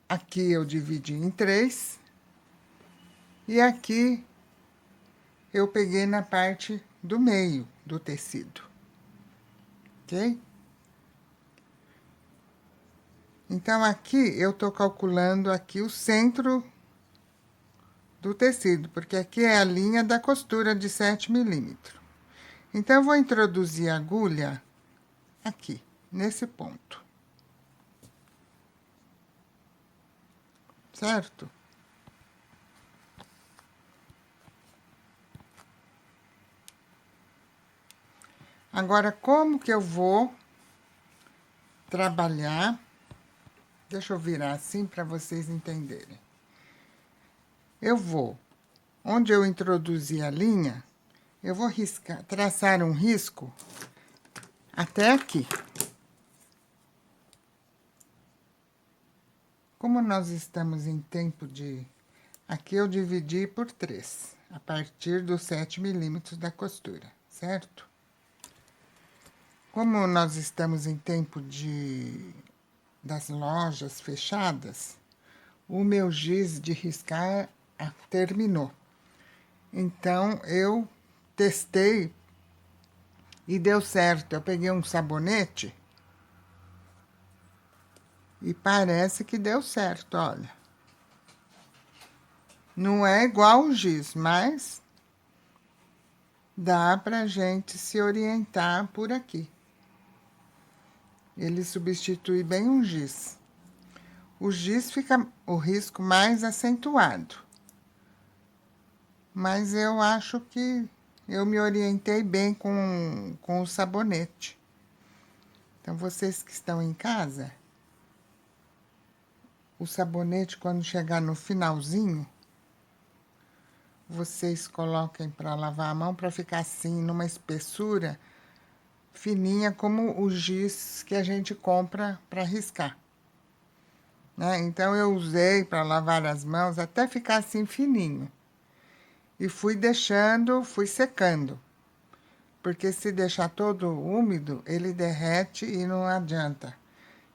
Aqui eu dividi em 3. E aqui eu peguei na parte do meio do tecido. Ok? Então, aqui eu tô calculando aqui o centro do tecido, porque aqui é a linha da costura de 7 milímetros. Então, eu vou introduzir a agulha aqui, nesse ponto. Certo? Agora, como que eu vou trabalhar? Deixa eu virar assim para vocês entenderem. Eu vou, onde eu introduzi a linha, eu vou riscar, traçar um risco até aqui. Como nós estamos em tempo de... Aqui eu dividi por 3, a partir dos 7 milímetros da costura, certo? Como nós estamos em tempo das lojas fechadas, o meu giz de riscar terminou. Então, eu testei e deu certo. Eu peguei um sabonete e parece que deu certo, olha. Não é igual o giz, mas dá pra gente se orientar por aqui. Ele substitui bem um giz. O giz fica o risco mais acentuado. Mas eu acho que eu me orientei bem com o sabonete. Então, vocês que estão em casa, o sabonete, quando chegar no finalzinho, vocês coloquem para lavar a mão para ficar assim, numa espessura fininha, como o giz que a gente compra para riscar. Né? Então, eu usei para lavar as mãos até ficar assim fininho. E fui deixando, fui secando. Porque se deixar todo úmido, ele derrete e não adianta.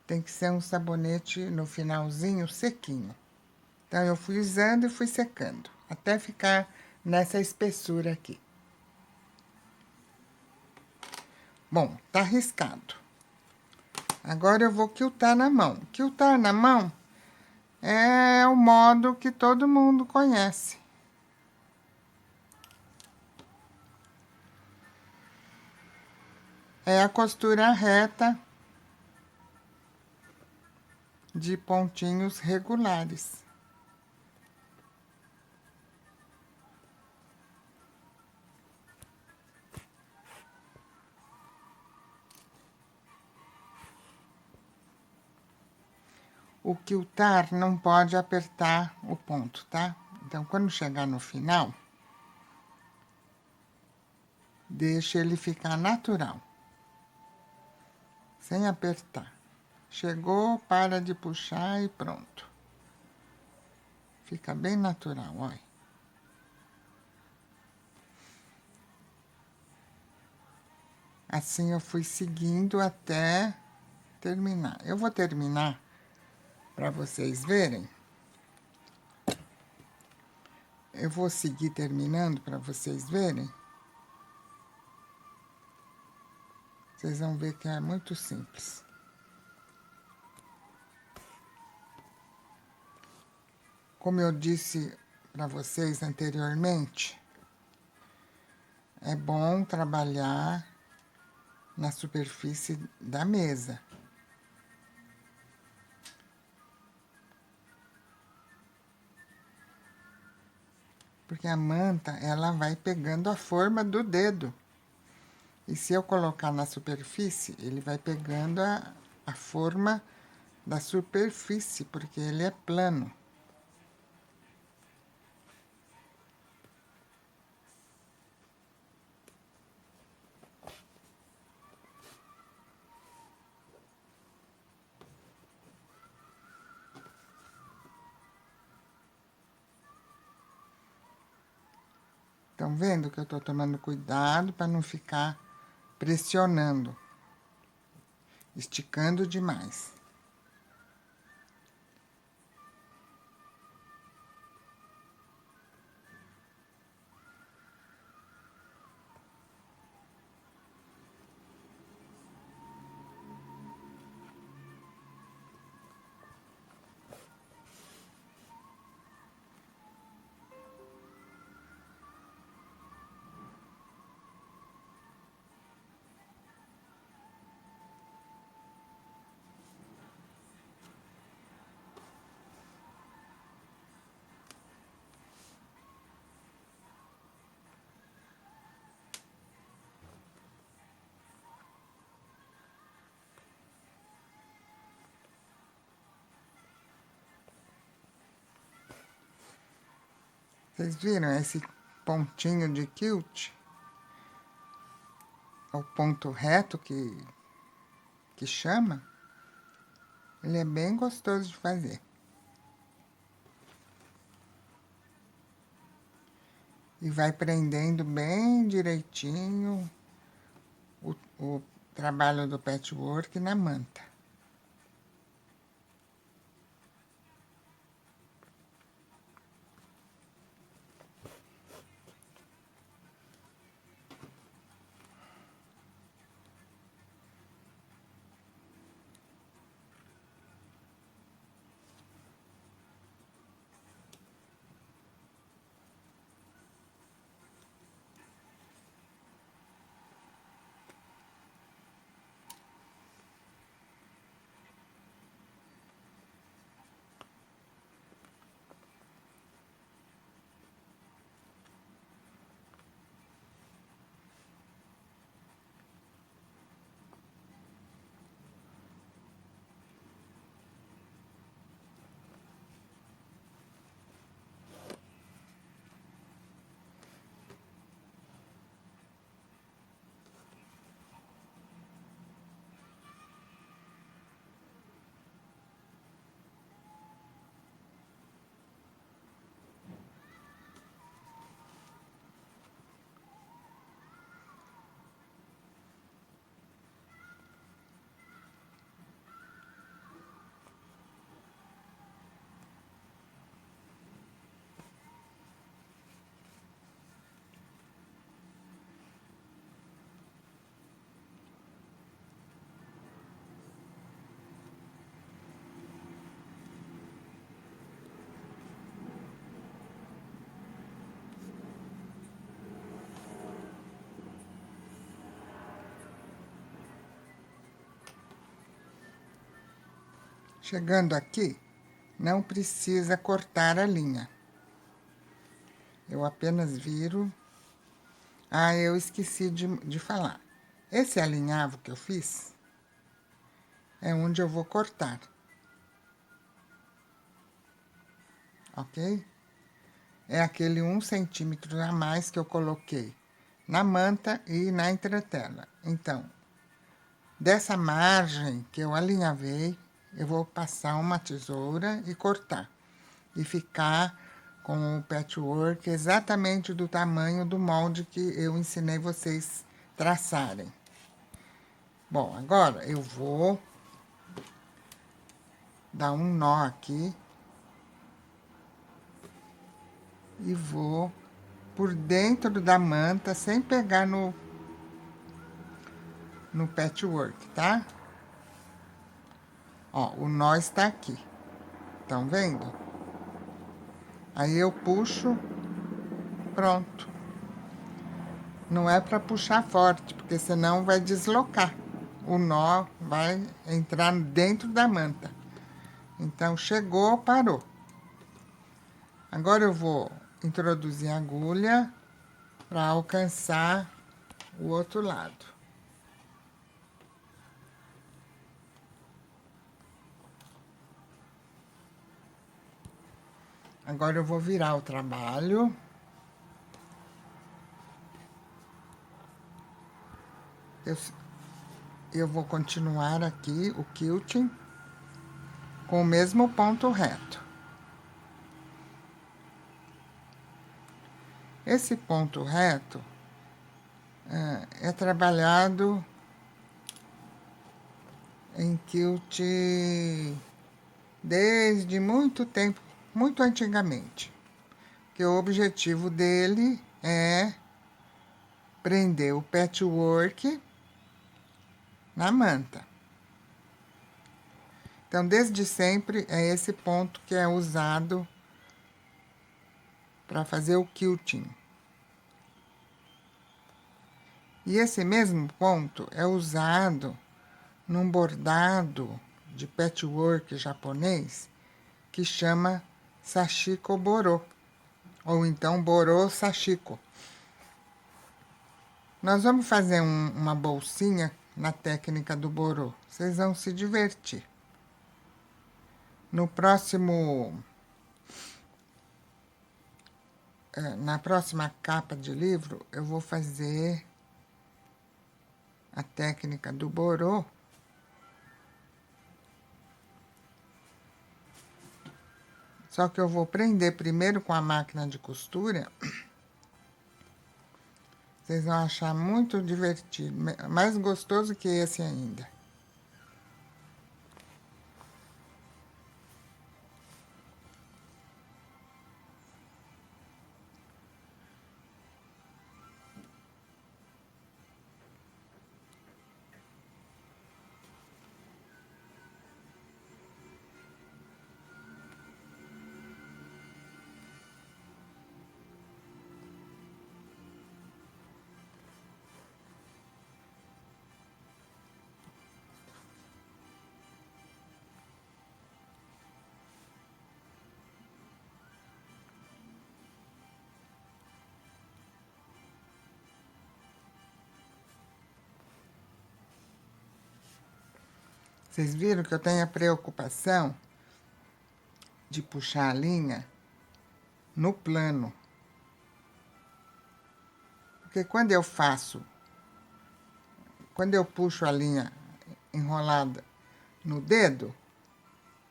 Tem que ser um sabonete no finalzinho sequinho. Então, eu fui usando e fui secando, até ficar nessa espessura aqui. Bom, tá riscado. Agora, eu vou quiltar na mão. Quiltar na mão é o modo que todo mundo conhece. É a costura reta de pontinhos regulares. O quiltar não pode apertar o ponto, tá? Então, quando chegar no final, deixa ele ficar natural, sem apertar. Chegou, para de puxar e pronto. Fica bem natural, olha. Assim eu fui seguindo até terminar. Eu vou terminar para vocês verem. Eu vou seguir terminando para vocês verem. Vocês vão ver que é muito simples. Como eu disse para vocês anteriormente, é bom trabalhar na superfície da mesa. Porque a manta, ela vai pegando a forma do dedo. E se eu colocar na superfície, ele vai pegando a forma da superfície, porque ele é plano. Estão vendo que eu estou tomando cuidado para não ficar pressionando, esticando demais. Vocês viram esse pontinho de quilt? É o ponto reto que chama. Ele é bem gostoso de fazer. E vai prendendo bem direitinho o trabalho do patchwork na manta. Chegando aqui, não precisa cortar a linha. Eu apenas viro. Ah, eu esqueci de falar. Esse alinhavo que eu fiz é onde eu vou cortar. Ok? É aquele 1 centímetro a mais que eu coloquei na manta e na entretela. Então, dessa margem que eu alinhavei, eu vou passar uma tesoura e cortar. E ficar com o patchwork exatamente do tamanho do molde que eu ensinei vocês traçarem. Bom, agora eu vou dar um nó aqui e vou por dentro da manta, sem pegar no patchwork, tá? Ó, o nó está aqui. Estão vendo? Aí eu puxo, pronto. Não é para puxar forte, porque senão vai deslocar. O nó vai entrar dentro da manta. Então, chegou, parou. Agora eu vou introduzir a agulha para alcançar o outro lado. Agora eu vou virar o trabalho. Eu vou continuar aqui o quilting com o mesmo ponto reto. Esse ponto reto é trabalhado em quilt desde muito tempo, muito antigamente. Que o objetivo dele é prender o patchwork na manta. Então, desde sempre, é esse ponto que é usado para fazer o quilting. E esse mesmo ponto é usado num bordado de patchwork japonês que chama Sashiko Boro, ou então Boro Sashiko. Nós vamos fazer uma bolsinha na técnica do Boro. Vocês vão se divertir. No próximo... na próxima capa de livro, eu vou fazer a técnica do Boro. Só que eu vou prender primeiro com a máquina de costura. Vocês vão achar muito divertido, mais gostoso que esse ainda. Vocês viram que eu tenho a preocupação de puxar a linha no plano. Porque quando eu puxo a linha enrolada no dedo,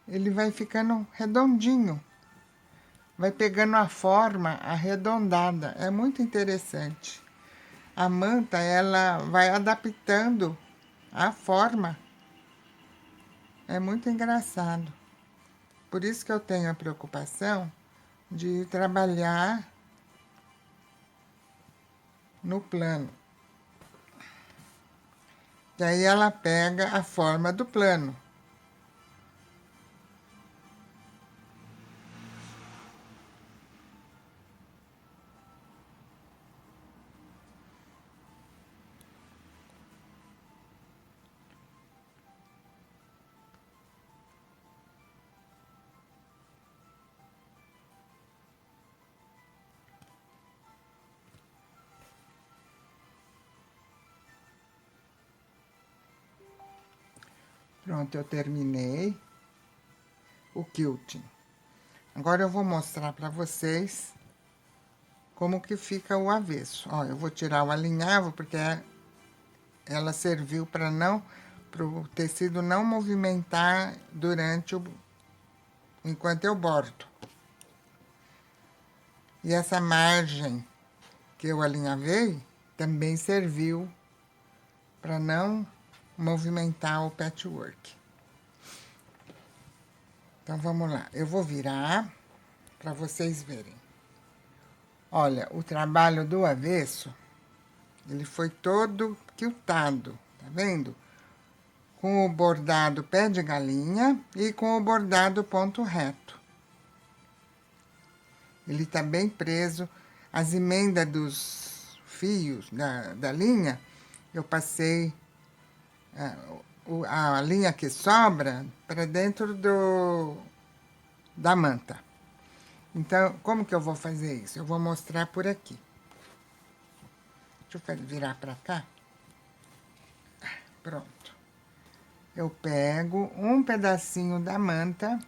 ele vai ficando redondinho. Vai pegando a forma arredondada. É muito interessante. A manta, ela vai adaptando a forma. É muito engraçado. Por isso que eu tenho a preocupação de trabalhar no plano. E aí ela pega a forma do plano. Pronto, eu terminei o quilting. Agora eu vou mostrar para vocês como que fica o avesso. Ó, eu vou tirar o alinhavo porque ela serviu para o tecido não movimentar enquanto eu bordo. E essa margem que eu alinhavei também serviu para não movimentar o patchwork. Então, vamos lá. Eu vou virar para vocês verem. Olha, o trabalho do avesso, ele foi todo quiltado. tá vendo? Com o bordado pé de galinha e com o bordado ponto reto. Ele tá bem preso. As emendas dos fios da linha, eu passei a linha que sobra para dentro da manta. Então, como que eu vou fazer isso? Eu vou mostrar por aqui. Deixa eu virar para cá. Pronto. Eu pego um pedacinho da manta,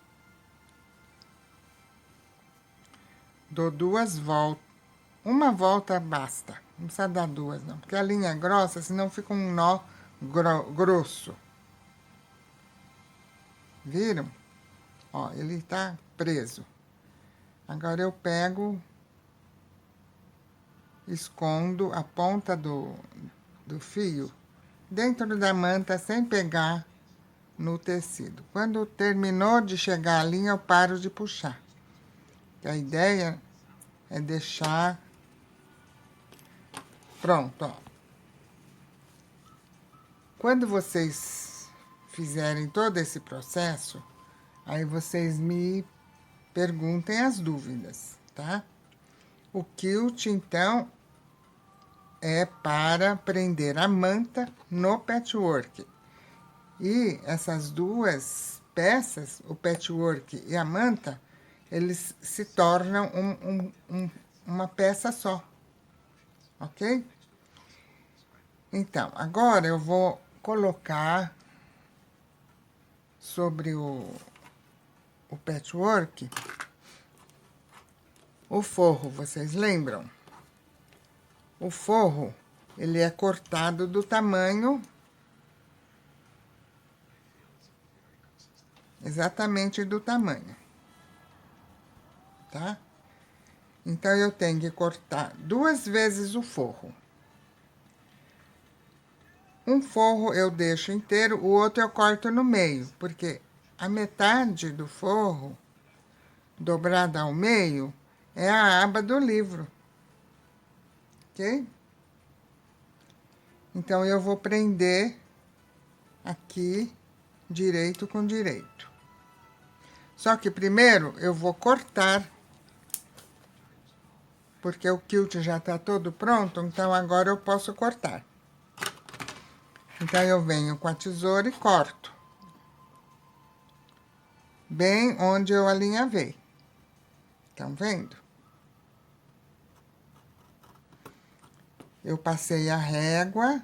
dou 2 voltas. Uma volta basta, não precisa dar 2 não, porque a linha é grossa, senão fica um nó grosso. Viram? Ó, ele tá preso. Agora eu pego, escondo a ponta do fio dentro da manta sem pegar no tecido. Quando terminou de chegar a linha, eu paro de puxar. A ideia é deixar pronto, ó. Quando vocês fizerem todo esse processo, aí vocês me perguntem as dúvidas, tá? O quilt, então, é para prender a manta no patchwork. E essas duas peças, o patchwork e a manta, eles se tornam uma peça só, ok? Então, agora eu vou colocar sobre o patchwork o forro, vocês lembram? O forro, ele é cortado do tamanho exatamente do tamanho, tá? Então, eu tenho que cortar 2 vezes o forro. Um forro eu deixo inteiro, o outro eu corto no meio, porque a metade do forro, dobrada ao meio, é a aba do livro, ok? Então, eu vou prender aqui, direito com direito. Só que primeiro eu vou cortar, porque o quilt já tá todo pronto, então agora eu posso cortar. Então, eu venho com a tesoura e corto. Bem onde eu alinhavei. Estão vendo? Eu passei a régua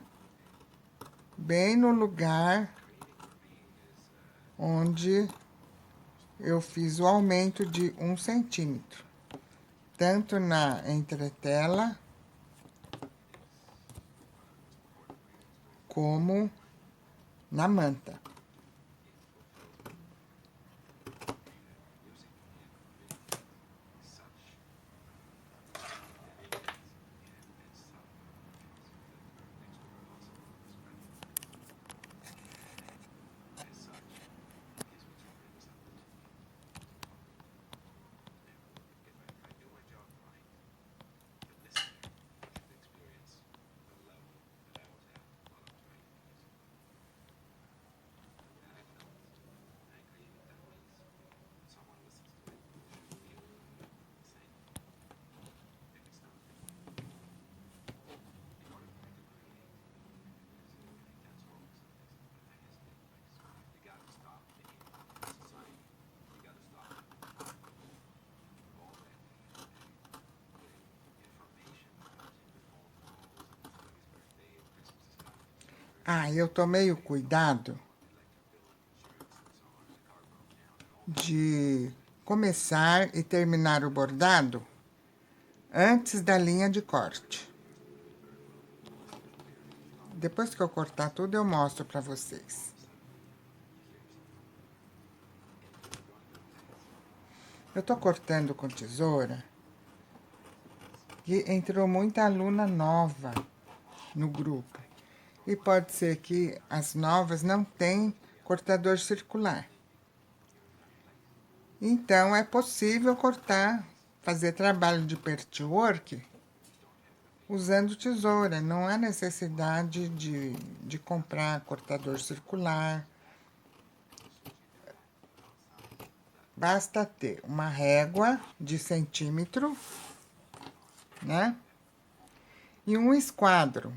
bem no lugar onde eu fiz o aumento de 1 centímetro. Tanto na entretela como na manta. Ah, eu tomei o cuidado de começar e terminar o bordado antes da linha de corte. Depois que eu cortar tudo, eu mostro para vocês. Eu tô cortando com tesoura e entrou muita aluna nova no grupo. E pode ser que as novas não tenham cortador circular. Então, é possível cortar, fazer trabalho de patchwork usando tesoura. Não há necessidade de comprar cortador circular. Basta ter uma régua de centímetro, né? E um esquadro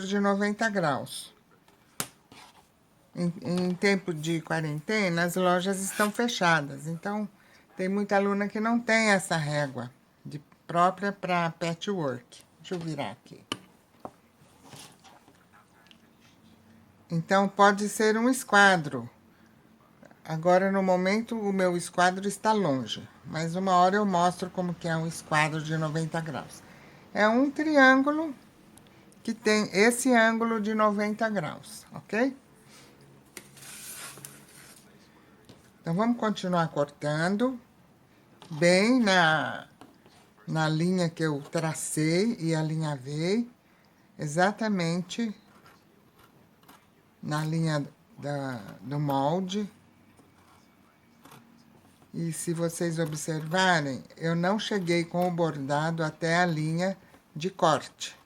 de 90 graus. Em tempo de quarentena, as lojas estão fechadas, então tem muita aluna que não tem essa régua própria para patchwork. Deixa eu virar aqui. Então, pode ser um esquadro. Agora, no momento, o meu esquadro está longe, mas uma hora eu mostro como que é um esquadro de 90 graus. É um triângulo que tem esse ângulo de 90 graus, ok? Então, vamos continuar cortando bem na linha que eu tracei e alinhavei, exatamente na linha do molde. E se vocês observarem, eu não cheguei com o bordado até a linha de corte.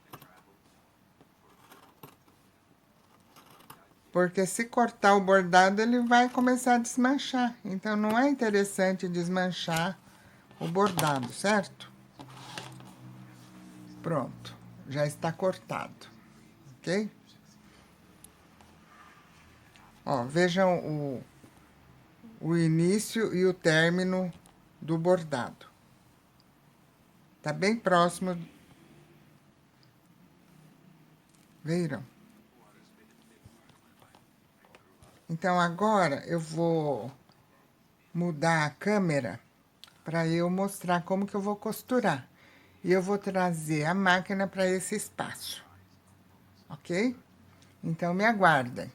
Porque se cortar o bordado, ele vai começar a desmanchar. Então, não é interessante desmanchar o bordado, certo? Pronto, já está cortado, ok? Ó, vejam o início e o término do bordado. Tá bem próximo. Viram? Então, agora eu vou mudar a câmera para eu mostrar como que eu vou costurar. E eu vou trazer a máquina para esse espaço, ok? Então, me aguardem.